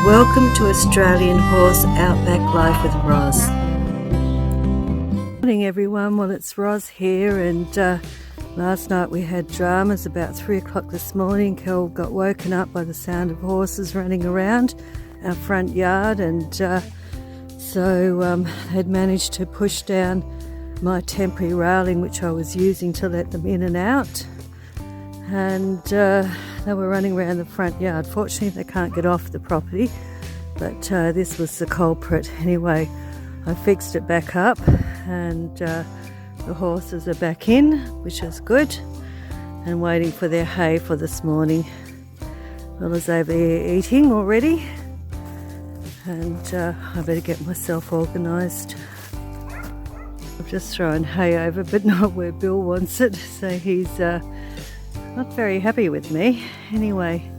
Welcome to Australian Horse Outback Life with Roz. Morning everyone, well it's Roz here, and last night we had dramas about 3 o'clock this morning. Kel got woken up by the sound of horses running around our front yard, and so had managed to push down my temporary railing which I was using to let them in and out, and they were running around the front yard. Fortunately they can't get off the property, but this was the culprit. Anyway, I fixed it back up, and the horses are back in, which is good, and waiting for their hay for this morning. Bella's over here eating already, and I better get myself organised. I've just thrown hay over, but not where Bill wants it, so he's not very happy with me. Anyway,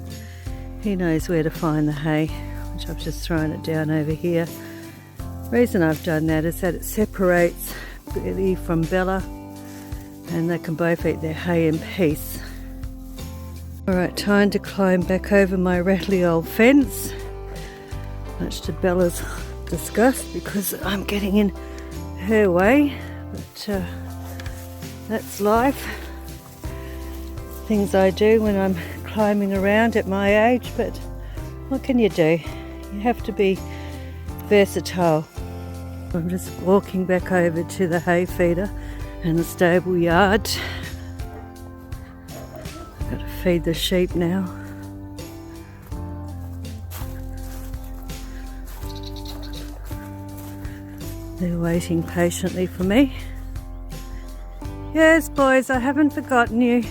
he knows where to find the hay, which I've just thrown it down over here. The reason I've done that is that it separates Billy from Bella, and they can both eat their hay in peace. Alright, time to climb back over my rattly old fence, much to Bella's disgust because I'm getting in her way, but that's life. Things I do when I'm climbing around at my age, but what can you do? You have to be versatile. I'm just walking back over to the hay feeder and the stable yard. I've got to feed the sheep now. They're waiting patiently for me. Yes, boys, I haven't forgotten you.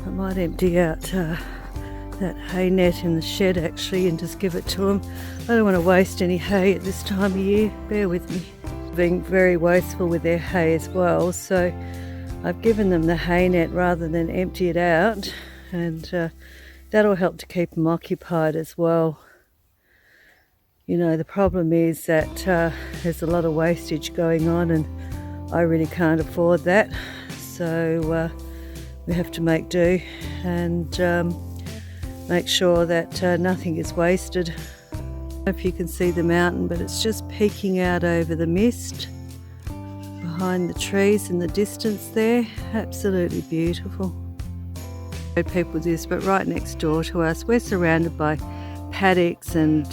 I might empty out that hay net in the shed actually and just give it to them. I don't want to waste any hay at this time of year, bear with me. Being very wasteful with their hay as well, so I've given them the hay net rather than empty it out, and that'll help to keep them occupied as well. You know, the problem is that there's a lot of wastage going on, and I really can't afford that, so we have to make do and make sure that nothing is wasted. I don't know if you can see the mountain, but it's just peeking out over the mist behind the trees in the distance there. Absolutely beautiful. I showed people this, but right next door to us we're surrounded by paddocks and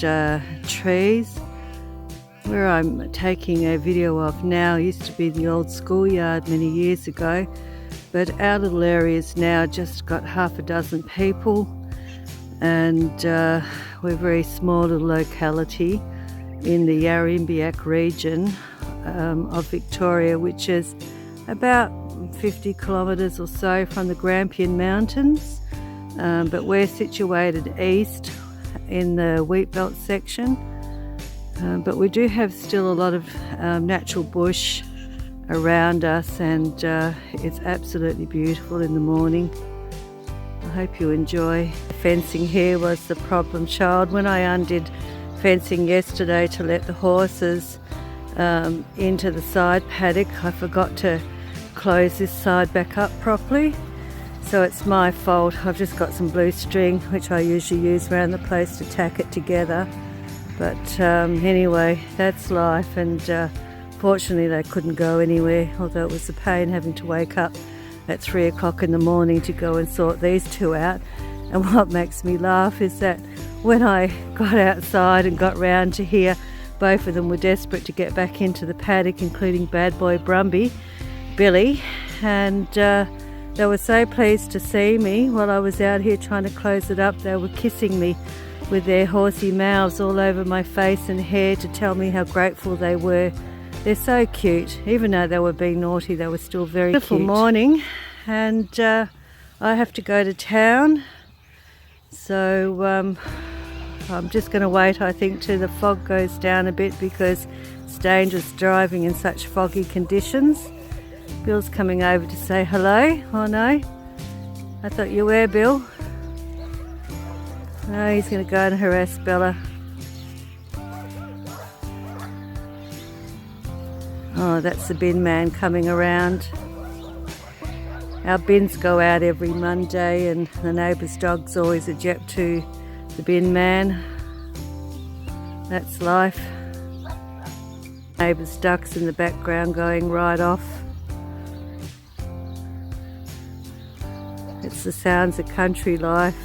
trees. Where I'm taking a video of now used to be the old schoolyard many years ago, but our little area's now just got half a dozen people, and we're a very small little locality in the Yarriambiack region of Victoria, which is about 50 kilometres or so from the Grampian Mountains, but we're situated east in the wheatbelt section, but we do have still a lot of natural bush around us, and it's absolutely beautiful in the morning. I hope you enjoy. Fencing here was the problem child. When I undid fencing yesterday to let the horses into the side paddock, I forgot to close this side back up properly, so it's my fault. I've just got some blue string which I usually use around the place to tack it together, but anyway, that's life, and fortunately they couldn't go anywhere, although it was a pain having to wake up at 3 o'clock in the morning to go and sort these two out. And what makes me laugh is that when I got outside and got round to here, both of them were desperate to get back into the paddock, including bad boy Brumby, Billy, and they were so pleased to see me while I was out here trying to close it up. They were kissing me with their horsey mouths all over my face and hair to tell me how grateful they were. They're so cute. Even though they were being naughty, they were still very cute. Beautiful morning, and I have to go to town, so I'm just going to wait, I think, till the fog goes down a bit, because it's dangerous driving in such foggy conditions. Bill's coming over to say hello. Oh no, I thought you were, Bill. No, he's going to go and harass Bella. Oh, that's the bin man coming around. Our bins go out every Monday, and the neighbour's dog's always a jet to The bin man. That's life. Neighbour's ducks in the background going right off. It's the sounds of country life.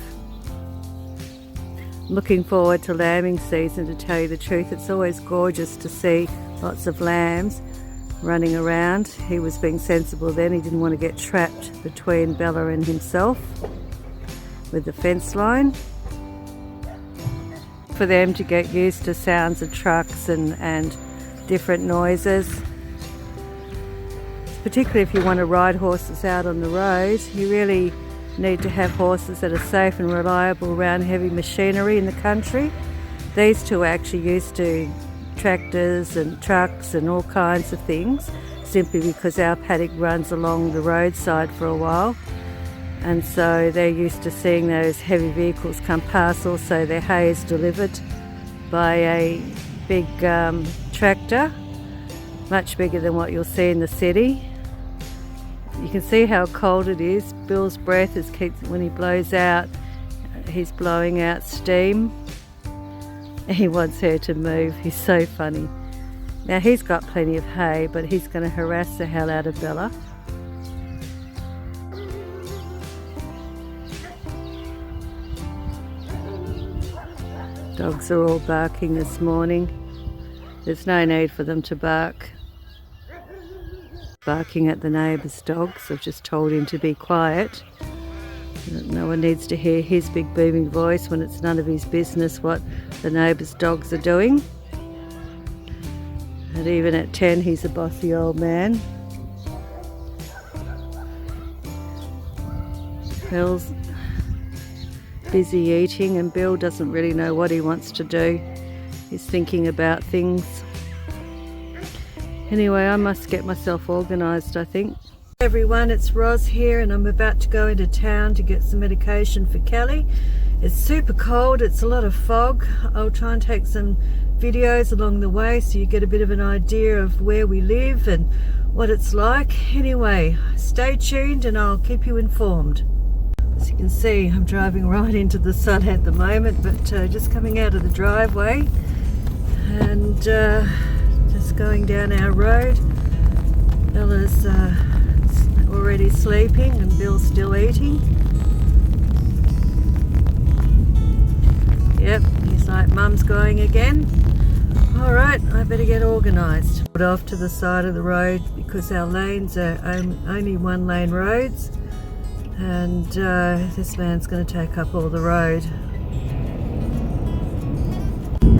Looking forward to lambing season, to tell you the truth. It's always gorgeous to see lots of lambs running around. He was being sensible then. He didn't want to get trapped between Bella and himself with the fence line. For them to get used to sounds of trucks and different noises. Particularly if you want to ride horses out on the road, you really need to have horses that are safe and reliable around heavy machinery in the country. These two are actually used to tractors and trucks and all kinds of things, simply because our paddock runs along the roadside for a while, and so they're used to seeing those heavy vehicles come past. Also, their hay is delivered by a big tractor, much bigger than what you'll see in the city. You can see how cold it is. Bill's breath is when he blows out, he's blowing out steam. He wants her to move. He's so funny. Now he's got plenty of hay, but he's going to harass the hell out of Bella. Dogs are all barking this morning. There's no need for them to bark. Barking at the neighbour's dogs. I've just told him to be quiet. No one needs to hear his big booming voice when it's none of his business what the neighbour's dogs are doing. And even at 10, he's a bossy old man. Bill's busy eating, and Bill doesn't really know what he wants to do. He's thinking about things. Anyway, I must get myself organised, I think. Hey everyone, it's Roz here, and I'm about to go into town to get some medication for Kelly. It's super cold, it's a lot of fog. I'll try and take some videos along the way so you get a bit of an idea of where we live and what it's like. Anyway, stay tuned and I'll keep you informed. As you can see, I'm driving right into the sun at the moment, but just coming out of the driveway and just going down our road. Bella's already sleeping and Bill's still eating. Yep, he's like, Mum's going again. Alright, I better get organised. Put off to the side of the road because our lanes are only one lane roads, and this man's going to take up all the road.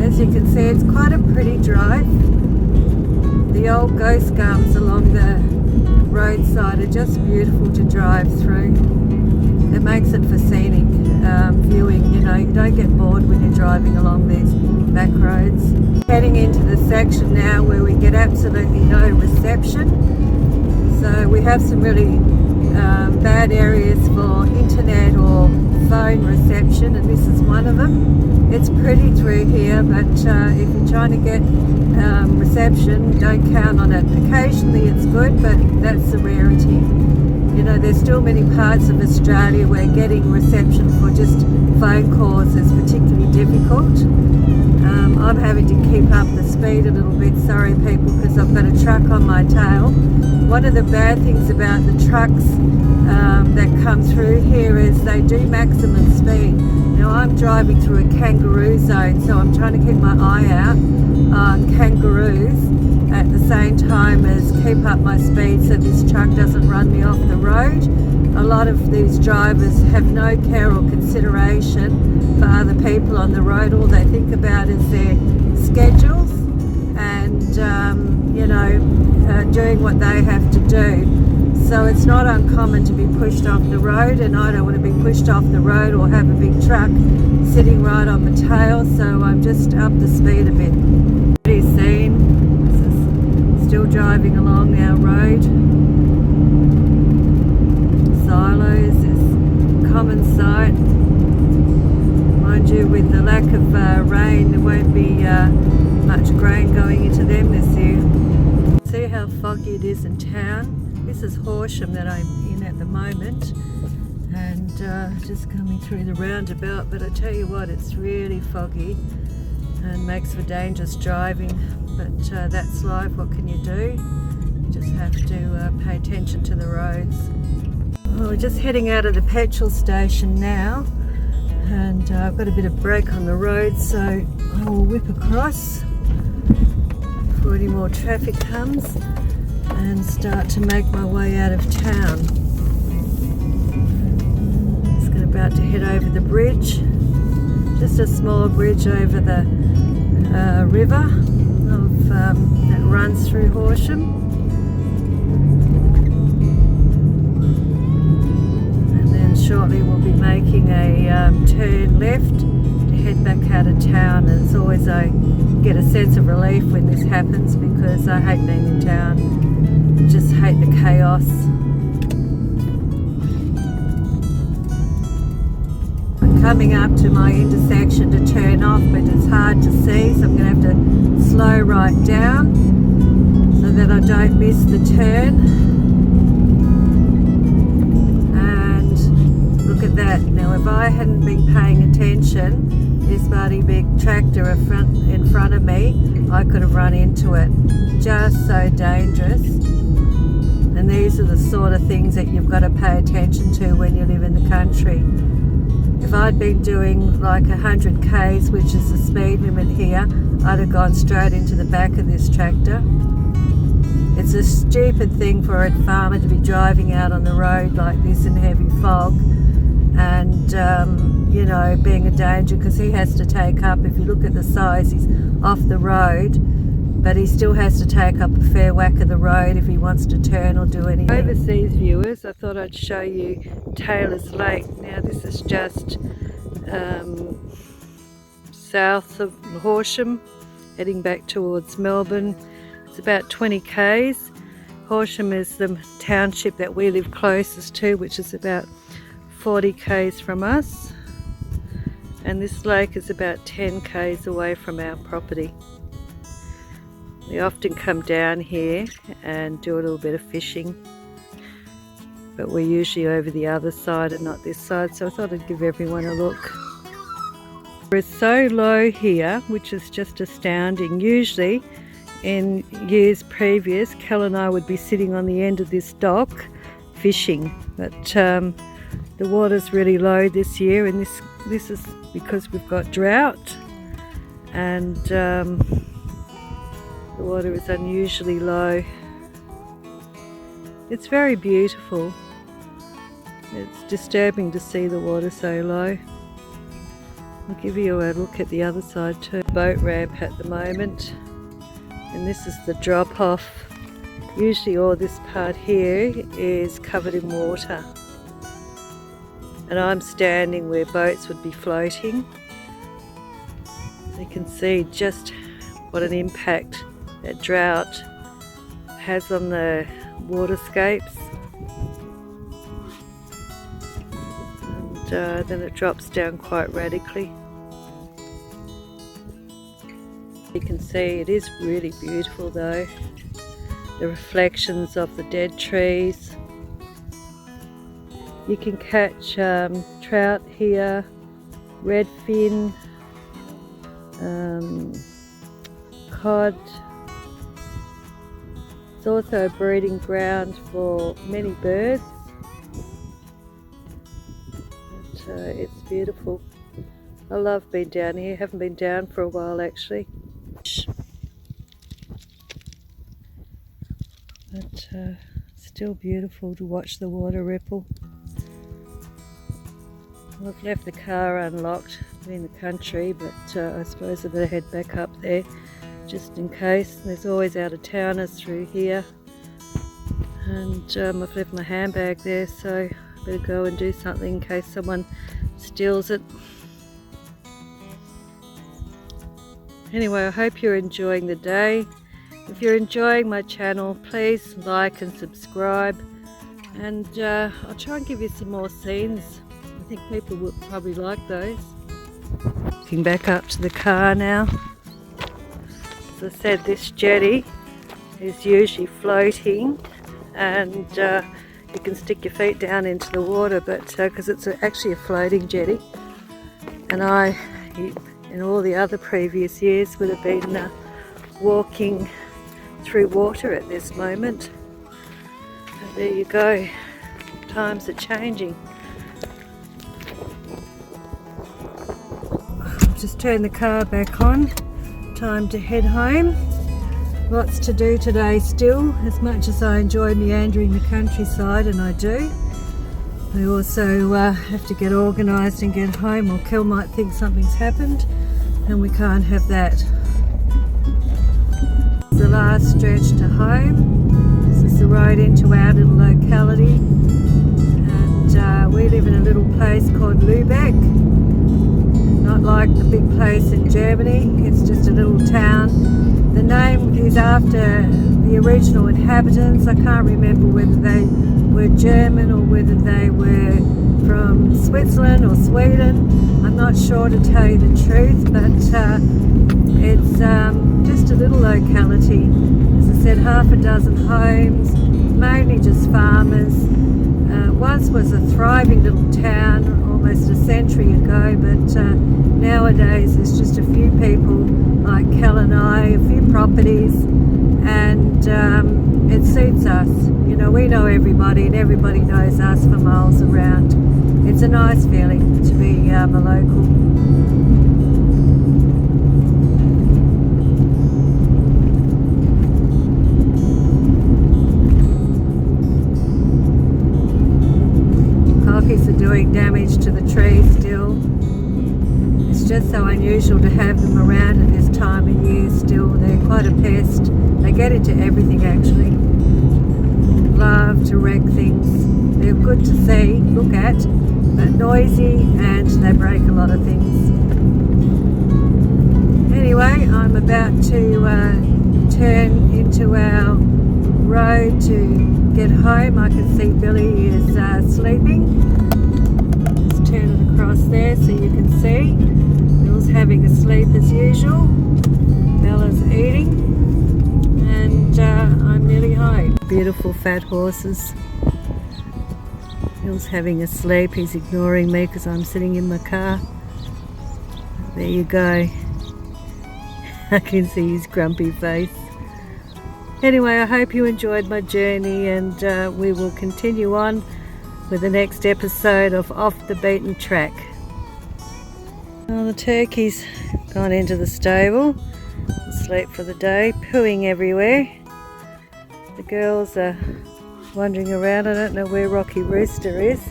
As you can see, it's quite a pretty drive. The old ghost gums along the roadside are just beautiful to drive through. It makes it for scenic viewing. You know, you don't get bored when you're driving along these back roads. Heading into the section now where we get absolutely no reception. So we have some really bad areas for internet or phone reception, and this is one of them. It's pretty through here, but if you're trying to get reception, don't count on it. Occasionally it's good, but that's a rarity. You know, there's still many parts of Australia where getting reception for just phone calls is particularly difficult. I'm having to keep up the speed a little bit, sorry people, because I've got a truck on my tail. One of the bad things about the trucks that come through here is they do maximum speed. Now I'm driving through a kangaroo zone, so I'm trying to keep my eye out on kangaroos at the same time as keep up my speed so this truck doesn't run me off the road. A lot of these drivers have no care or consideration for other people on the road. All they think about is their schedules and you know, doing what they have to do. So it's not uncommon to be pushed off the road, and I don't want to be pushed off the road or have a big truck sitting right on my tail, so I'm just up the speed a bit. Pretty scene. This is still driving along our road. Silos is a common sight. Mind you, with the lack of rain, there won't be much grain going into them this year. See how foggy it is in town. This is Horsham that I'm in at the moment, and just coming through the roundabout, but I tell you what, it's really foggy and makes for dangerous driving, but that's life. What can you do? You just have to pay attention to the roads. Well, we're just heading out of the petrol station now, and I've got a bit of brake on the road, so I will whip across before any more traffic comes and start to make my way out of town. Just about to head over the bridge, just a small bridge over the river that runs through Horsham. And then shortly we'll be making a turn left to head back out of town. And it's always I get a sense of relief when this happens, because I hate being in town. I just hate the chaos. Coming up to my intersection to turn off, but it's hard to see, so I'm going to have to slow right down so that I don't miss the turn. And look at that. Now if I hadn't been paying attention, this bloody big tractor in front of me, I could have run into it. Just so dangerous. And these are the sort of things that you've got to pay attention to when you live in the country. If I'd been doing like 100 k's, which is the speed limit here, I'd have gone straight into the back of this tractor. It's a stupid thing for a farmer to be driving out on the road like this in heavy fog and, you know, being a danger, because he has to take up, if you look at the size, he's off the road, but he still has to take up a fair whack of the road if he wants to turn or do anything. Overseas viewers, I thought I'd show you Taylor's Lake. Now this is just south of Horsham, heading back towards Melbourne. It's about 20 k's. Horsham is the township that we live closest to, which is about 40 k's from us. And this lake is about 10 k's away from our property. We often come down here and do a little bit of fishing, but we're usually over the other side and not this side, so I thought I'd give everyone a look. It's so low here, which is just astounding. Usually in years previous, Kel and I would be sitting on the end of this dock fishing, but the water's really low this year, and this is because we've got drought, and the water is unusually low. It's very beautiful. It's disturbing to see the water so low. I'll give you a look at the other side too. Boat ramp at the moment, and this is the drop off. Usually all this part here is covered in water, and I'm standing where boats would be floating. So you can see just what an impact that drought has on the waterscapes, and then it drops down quite radically. You can see it is really beautiful though, the reflections of the dead trees. You can catch trout here, redfin, cod. It's also a breeding ground for many birds. But, it's beautiful. I love being down here. Haven't been down for a while actually. But still beautiful to watch the water ripple. Well, I've left the car unlocked in the country, but I suppose I better head back up there just in case. There's always out of towners through here, and I've left my handbag there, so I better go and do something in case someone steals it. Anyway, I hope you're enjoying the day. If you're enjoying my channel, please like and subscribe, and I'll try and give you some more scenes. I think people would probably like those. Looking back up to the car now. As I said, this jetty is usually floating, and You can stick your feet down into the water, but because it's actually a floating jetty. And I, in all the other previous years, would have been walking through water at this moment. But there you go, times are changing. Just turn the car back on, time to head home. Lots to do today still. As much as I enjoy meandering the countryside, and I do, I also have to get organised and get home, or Kel might think something's happened and we can't have that. The last stretch to home. This is the road into our little locality, and we live in a little place called Outback. Not like the big place in Germany, it's just a little town. The name is after the original inhabitants. I can't remember whether they were German or whether they were from Switzerland or Sweden. I'm not sure, to tell you the truth, but it's just a little locality. As I said, half a dozen homes, mainly just farmers. Once was a thriving little town almost a century ago, but nowadays there's just a few people like Kel and I, a few properties, and it suits us. You know, we know everybody and everybody knows us for miles around. It's a nice feeling to be a local. Are doing damage to the trees still. It's just so unusual to have them around at this time of year still. They're quite a pest. They get into everything actually. Love to wreck things. They're good to see, look at, but noisy, and they break a lot of things. Anyway, I'm about to turn into our road to get home. I can see Billy is sleeping. Turn it across there so you can see. Bill's having a sleep as usual. Bella's eating, and I'm nearly home. Beautiful fat horses. Bill's having a sleep. He's ignoring me because I'm sitting in my car. There you go. I can see his grumpy face. Anyway, I hope you enjoyed my journey, and we will continue on with the next episode of Off the Beaten Track. Well, the turkey's gone into the stable, asleep for the day, pooing everywhere. The girls are wandering around. I don't know where Rocky Rooster is,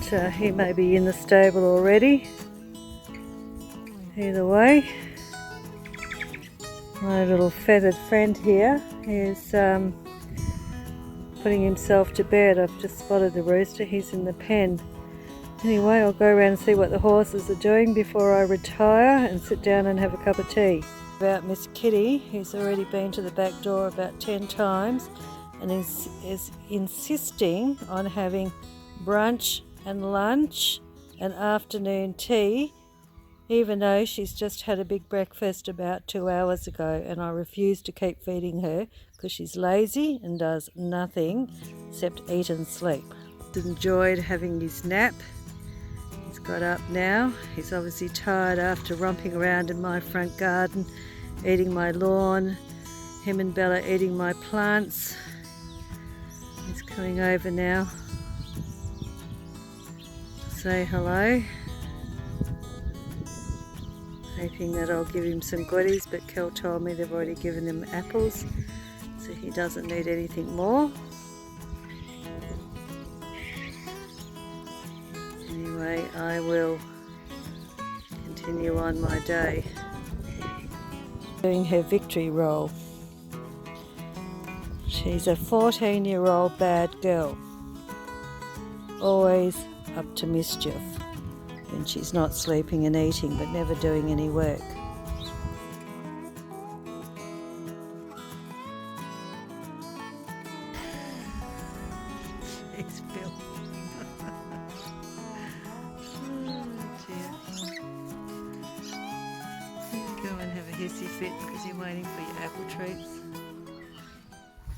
but he may be in the stable already. Either way, my little feathered friend here is putting himself to bed. I've just spotted the rooster. He's in the pen. Anyway, I'll go around and see what the horses are doing before I retire and sit down and have a cup of tea. About Miss Kitty, who's already been to the back door about 10 times and is insisting on having brunch and lunch and afternoon tea, even though she's just had a big breakfast about 2 hours ago, and I refuse to keep feeding her because she's lazy and does nothing except eat and sleep. Enjoyed having his nap. He's got up now. He's obviously tired after romping around in my front garden, eating my lawn, him and Bella eating my plants. He's coming over now to say hello. Hoping that I'll give him some goodies, but Kel told me they've already given him apples, so he doesn't need anything more. Anyway, I will continue on my day. Doing her victory roll. She's a 14-year-old bad girl, always up to mischief. And she's not sleeping and eating, but never doing any work. Jeez, Bill. Oh dear. Go and have a hissy fit because you're waiting for your apple treats.